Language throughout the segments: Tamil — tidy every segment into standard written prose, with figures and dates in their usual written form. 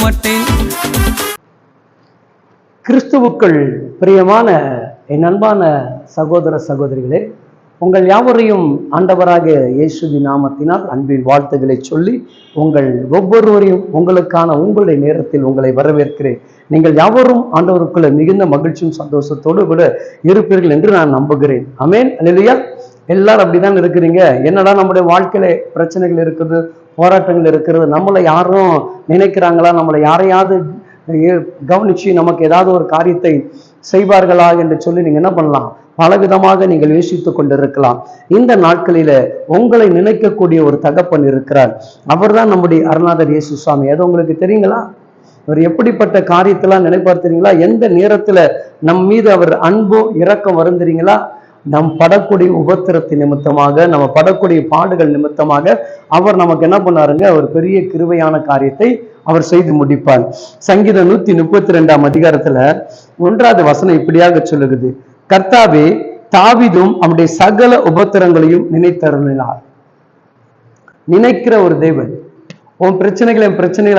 மாட்டேன். கிறிஸ்துவுக்குள் பிரியமான என் அன்பான சகோதர சகோதரிகளே, உங்கள் யாவரையும் ஆண்டவராக இயேசுவின் நாமத்தினால் அன்பின் வாழ்த்துக்களை சொல்லி உங்கள் ஒவ்வொருவரையும் உங்களுடைய நேரத்தில் உங்களை வரவேற்கிறேன். நீங்கள் யாவரும் ஆண்டவருக்குள்ள மிகுந்த மகிழ்ச்சியும் சந்தோஷத்தோடு கூட இருப்பீர்கள் என்று நான் நம்புகிறேன். ஆமென். அல்லேலூயா. எல்லாரும் அப்படிதான் இருக்கிறீங்க. என்னடா நம்முடைய வாழ்க்கையில பிரச்சனைகள் இருக்குது, போராட்டங்கள் இருக்கிறது, நம்மளை யாரும் நினைக்கிறாங்களா, நம்மளை யாரையாவது கவனிச்சு நமக்கு ஏதாவது ஒரு காரியத்தை செய்வார்களா என்று சொல்லி நீங்க என்ன பண்ணலாம், பலவிதமாக நீங்கள் யோசித்துக் கொண்டிருக்கலாம். இந்த நாட்களில உங்களை நினைக்கக்கூடிய ஒரு தகப்பன் இருக்கிறார். அவர் தான் நம்முடைய அருள்நாதர் இயேசு சுவாமி. அது உங்களுக்கு தெரியுங்களா? அவர் எப்படிப்பட்ட காரியத்தெல்லாம் நினைப்பார் தெரியுங்களா? எந்த நேரத்துல நம் மீது அவர் அன்போ இரக்கம் வரும் தெரியுங்களா? நம் படக்கூடிய உபத்திரத்தின் நிமித்தமாக, நம்ம படக்கூடிய பாடுகள் நிமித்தமாக அவர் நமக்கு என்ன பண்ணாருங்க, ஒரு பெரிய கிருபையான காரியத்தை அவர் செய்து முடிப்பார். சங்கீதம் 132 அதிகாரத்துல 1வது வசனம் இப்படியாக சொல்லுகிறது: கர்த்தாவே, தாவீதும் அவருடைய சகல உபத்திரங்களையும் நினைத்தருளினார். நினைக்கிற ஒரு தேவன். உன் பிரச்சனைகளை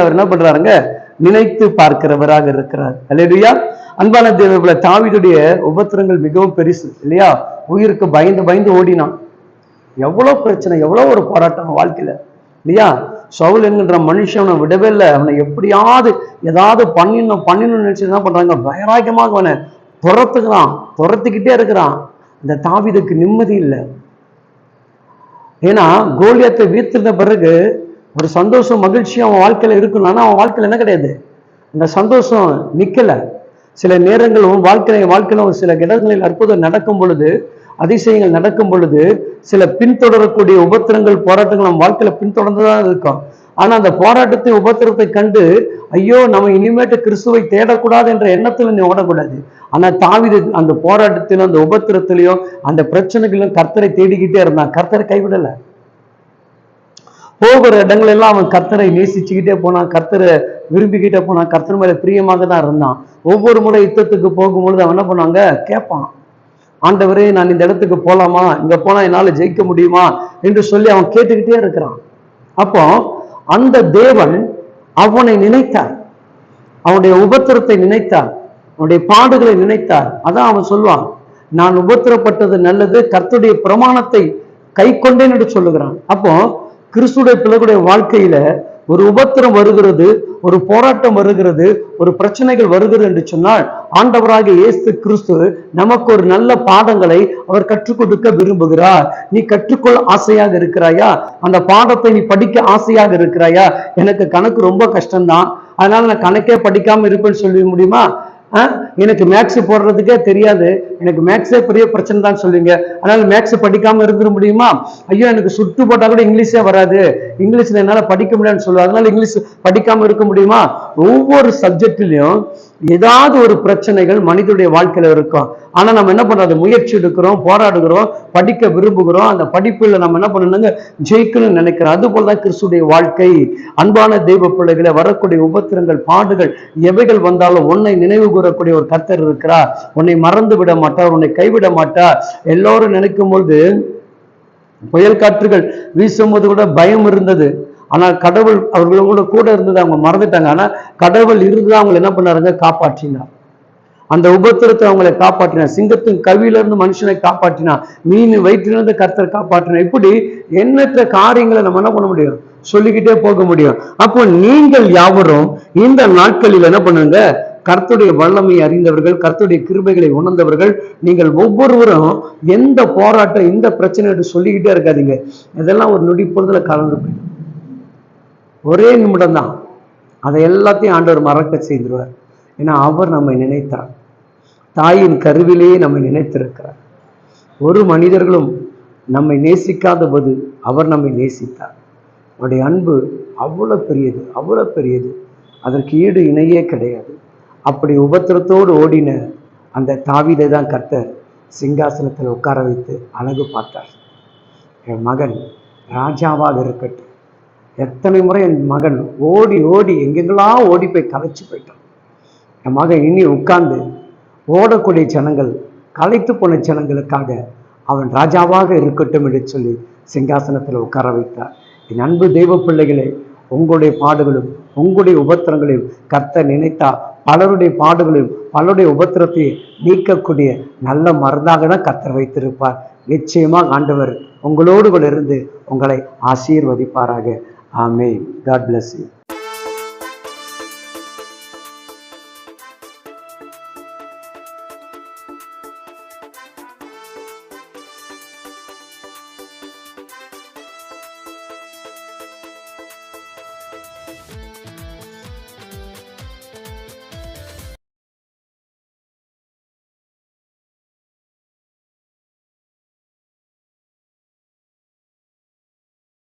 அவர் என்ன பண்றாருங்க, நினைத்து பார்க்கிறவராக இருக்கிறார். அல்லேலூயா. அன்பான தேவர்களே, தாவீதுடைய உபத்திரங்கள் மிகவும் பெருசு இல்லையா? உயிருக்கு பயந்து பயந்து ஓடினான். எவ்வளவு பிரச்சனை, எவ்வளவு ஒரு போராட்டம் வாழ்க்கையில இல்லையா? சவுல் என்கின்ற மனுஷனை விடவே இல்லை. அவனை எப்படியாவது ஏதாவது பண்ணிடணும்னு நினைச்சு என்ன பண்றாங்க, வைராக்கியமாக அவனை துரத்துக்கிட்டே இருக்கிறான். இந்த தாவீதுக்கு நிம்மதி இல்லை. ஏன்னா கோலியாத்தை வீழ்த்தின பிறகு ஒரு சந்தோஷம் மகிழ்ச்சி அவன் வாழ்க்கையில இருக்கணும். ஆனா அவன் வாழ்க்கையில என்ன கிடையாது, இந்த சந்தோஷம் நிக்கல. சில நேரங்கள் வாழ்க்கையில சில இடங்களில் அற்புதம் நடக்கும் பொழுது, அதிசயங்கள் நடக்கும் பொழுது, சில பின்தொடரக்கூடிய உபத்திரங்கள், போராட்டங்கள் நம்ம வாழ்க்கையில பின்தொடர்ந்துதான் இருக்கும். ஆனா அந்த போராட்டத்தை, உபத்திரத்தை கண்டு ஐயோ நம்ம இனிமேட்டு கிறிஸ்துவை தேடக்கூடாது என்ற எண்ணத்துல நீ ஓடக்கூடாது. ஆனா தாவீது அந்த போராட்டத்திலும் அந்த உபத்திரத்திலையும் அந்த பிரச்சனைகளிலும் கர்த்தரை தேடிக்கிட்டே இருந்தான். கர்த்தரை கைவிடல. போகிற இடங்கள் எல்லாம் அவன் கர்த்தரை நேசிச்சுக்கிட்டே போனான், கர்த்தரை விரும்பிக்கிட்டே போனான், கர்த்தர் மேல பிரியமாக தான் இருந்தான். ஒவ்வொரு முறை யுத்தத்துக்கு போகும்பொழுது அவன் என்ன பண்ணுவாங்க, கேட்பான், ஆண்டவரே நான் இந்த இடத்துக்கு போலாமா, இங்க போனா என்னால ஜெயிக்க முடியுமா என்று சொல்லி அவன் கேட்டுக்கிட்டே இருக்கிறான். அப்போ அந்த தேவன் அவனை நினைத்தார், அவனுடைய உபத்திரத்தை நினைத்தார், அவனுடைய பாடுகளை நினைத்தார். அதான் அவன் சொல்லுவான், நான் உபத்திரப்பட்டது நல்லது, கர்த்தருடைய பிரமாணத்தை கை கொண்டேன் என்று சொல்லுகிறான். அப்போ கிறிஸ்துடைய பிள்ளைகளுடைய வாழ்க்கையில ஒரு உபத்திரம் வருகிறது, ஒரு போராட்டம் வருகிறது, ஒரு பிரச்சனைகள் வருகிறது என்று சொன்னால், ஆண்டவராக இயேசு கிறிஸ்து நமக்கு ஒரு நல்ல பாடங்களை அவர் கற்றுக் கொடுக்க விரும்புகிறார். நீ கற்றுக்கொள்ள ஆசையாக இருக்கிறாயா? அந்த பாடத்தை நீ படிக்க ஆசையாக இருக்கிறாயா? எனக்கு கணக்கு ரொம்ப கஷ்டம்தான், அதனால நான் கணக்கே படிக்காம இருப்பேன்னு சொல்ல முடியுமா? எனக்கு மேக்ஸ் போடுறதுக்கே தெரியாது, எனக்கு மேக்ஸே பெரிய பிரச்சனை தான் சொல்லுவீங்க, அதனால மேக்ஸ் படிக்காம இருந்துட முடியுமா? ஐயோ எனக்கு சுட்டு போட்டா கூட இங்கிலீஷே வராது, இங்கிலீஷ்ல என்னால படிக்க முடியாதுன்னு சொல்லுவாங்க, அதனால இங்கிலீஷ் படிக்காம இருக்க முடியுமா? ஒவ்வொரு சப்ஜெக்ட்லயும் ஏதாவது ஒரு பிரச்சனைகள் மனிதனுடைய வாழ்க்கையில இருக்கும். ஆனா நம்ம என்ன பண்றது, முயற்சி எடுக்கிறோம், போராடுகிறோம், படிக்க விரும்புகிறோம், அந்த படிப்புல நம்ம என்ன பண்ணணுங்க, ஜெயிக்கணும்னு நினைக்கிறோம். அது போலதான் கிறிஸ்துடைய வாழ்க்கை. அன்பான தெய்வ பிள்ளைகளை, வரக்கூடிய உபத்திரங்கள், பாடுகள் எவைகள் வந்தாலும் உன்னை நினைவு கூறக்கூடிய ஒரு கர்த்தர் இருக்கிறார். உன்னை மறந்து விட மாட்டார், உன்னை கைவிட மாட்டார். எல்லோரும் நினைக்கும் பொழுது புயல் காற்றுகள் வீசும் போது கூட பயம் இருந்தது, ஆனால் கடவுள் அவர்களோட கூட இருந்தது அவங்க மறந்துட்டாங்க. ஆனா கடவுள் இருந்துதான் அவங்களை என்ன பண்ணாருங்க, காப்பாற்றினார். அந்த உபத்திரத்தை அவங்களை காப்பாற்றினார். சிங்கத்தின் கவியிலிருந்து மனுஷனை காப்பாற்றினார், மீன் வயிற்றிலிருந்து கர்த்தர் காப்பாற்றினார். இப்படி எண்ணற்ற காரியங்களை நம்ம என்ன பண்ண முடியும், சொல்லிக்கிட்டே போக முடியும். அப்போ நீங்கள் யாவரும் இந்த நாட்களில் என்ன பண்ணுங்க, கர்த்தருடைய வல்லமை அறிந்தவர்கள், கர்த்தருடைய கிருபைகளை உணர்ந்தவர்கள் நீங்கள் ஒவ்வொருவரும் எந்த போராட்டம், இந்த பிரச்சனை சொல்லிக்கிட்டே இருக்காதீங்க. இதெல்லாம் ஒரு நொடி பொழுதுல கலந்து போயிடும். ஒரே நிமிடம் தான் அதை எல்லாத்தையும் ஆண்டவர் மறக்க செய்திருவார். ஏன்னா அவர் நம்மை நினைத்தார், தாயின் கருவிலேயே நம்மை நினைத்திருக்கிறார். ஒரு மனிதர்களும் நம்மை நேசிக்காத போது அவர் நம்மை நேசித்தார். அவருடைய அன்பு அவ்வளவு பெரியது, அவ்வளவு பெரியது, அதற்கு ஈடு இணையே கிடையாது. அப்படி உபத்திரத்தோடு ஓடின அந்த தாவீதை தான் கர்த்தர் சிங்காசனத்தில் உட்கார வைத்து அழகு பார்த்தார். என் மகன் ராஜாவாக இருக்கட்டும். எத்தனை முறை என் மகன் ஓடி ஓடி எங்கெங்கெல்லாம் ஓடி போய் கலைச்சு போயிட்டான். என் மகன் இனி உட்கார்ந்து ஓடக்கூடிய ஜனங்கள், களைத்து போன ஜனங்களுக்காக அவன் ராஜாவாக இருக்கட்டும் என்று சொல்லி சிங்காசனத்தில் உட்கார வைத்தார். என் அன்பு தெய்வ பிள்ளைகளே, உங்களுடைய பாடுகளும் உங்களுடைய உபத்திரங்களையும் கர்த்தர் நினைத்தா பலருடைய பாடுகளையும் பலருடைய உபத்திரத்தையும் நீக்கக்கூடிய நல்ல மருந்தாக தான் கர்த்தர் வைத்திருப்பார். நிச்சயமாக ஆண்டவர் உங்களோடு கூட இருந்து உங்களை ஆசீர்வதிப்பாராக. ஆமென். God bless you.